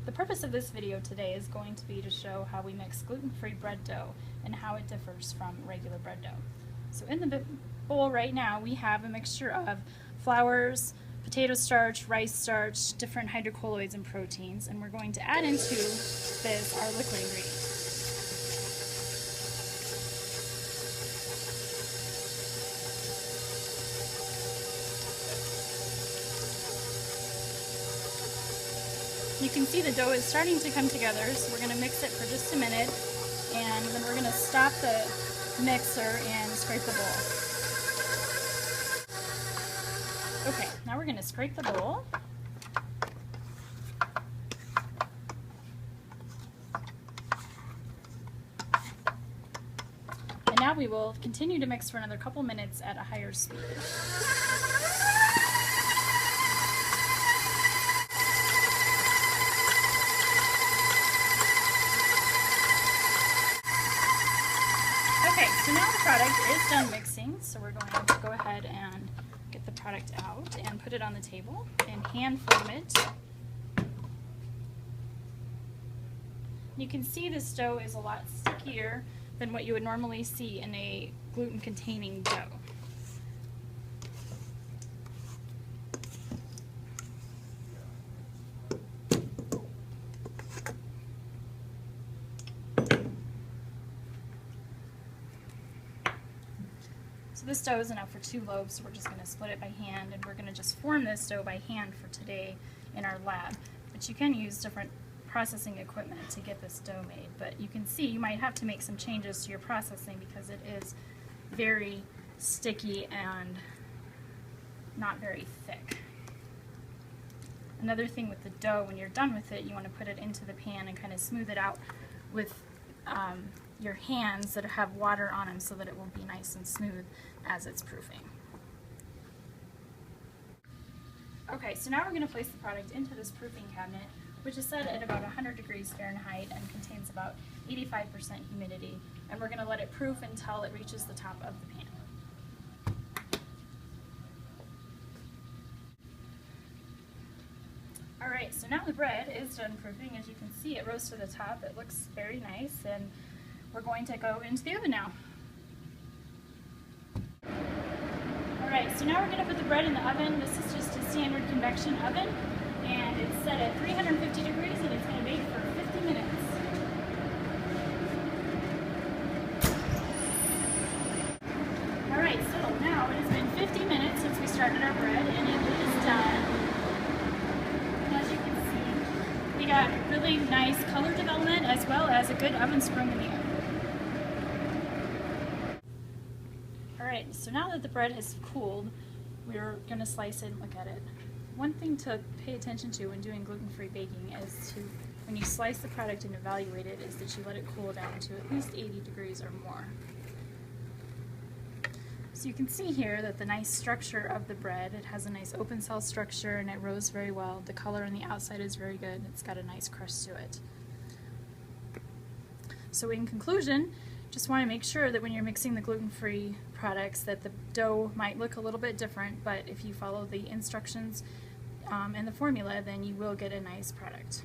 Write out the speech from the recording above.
The purpose of this video today is going to be to show how we mix gluten-free bread dough and how it differs from regular bread dough. So in the bowl right now we have a mixture of flours, potato starch, rice starch, different hydrocolloids and proteins, and we're going to add into this our liquid ingredient. You can see the dough is starting to come together, so we're going to mix it for just a minute, and then we're going to stop the mixer and scrape the bowl. Okay, now we're going to scrape the bowl. And now we will continue to mix for another couple minutes at a higher speed. Okay, so now the product is done mixing, so we're going to go ahead and get the product out and put it on the table and hand form it. You can see this dough is a lot stickier than what you would normally see in a gluten-containing dough. So this dough is enough for 2 loaves, so we're just going to split it by hand, and we're going to just form this dough by hand for today in our lab. But you can use different processing equipment to get this dough made. But you can see you might have to make some changes to your processing because it is very sticky and not very thick. Another thing with the dough, when you're done with it, you want to put it into the pan and kind of smooth it out with your hands that have water on them so that it will be nice and smooth as it's proofing. Okay, so now we're going to place the product into this proofing cabinet, which is set at about 100 degrees Fahrenheit and contains about 85% humidity, and we're going to let it proof until it reaches the top of the pan. Alright, so now the bread is done proofing. As you can see, it rose to the top. It looks very nice, and we're going to go into the oven now. Alright, so now we're going to put the bread in the oven. This is just a standard convection oven, and it's set at 350 degrees, and it's going to bake for 50 minutes. Alright, so now it has been 50 minutes since we started our bread, and it is done. As you can see, we got really nice color development as well as a good oven sprung in the oven. Alright, so now that the bread has cooled, we're going to slice it and look at it. One thing to pay attention to when doing gluten-free baking is to, when you slice the product and evaluate it, is that you let it cool down to at least 80 degrees or more. So you can see here that the nice structure of the bread, it has a nice open cell structure and it rose very well. The color on the outside is very good. It's got a nice crust to it. So in conclusion, just want to make sure that when you're mixing the gluten-free products that the dough might look a little bit different, but if you follow the instructions and the formula, then you will get a nice product.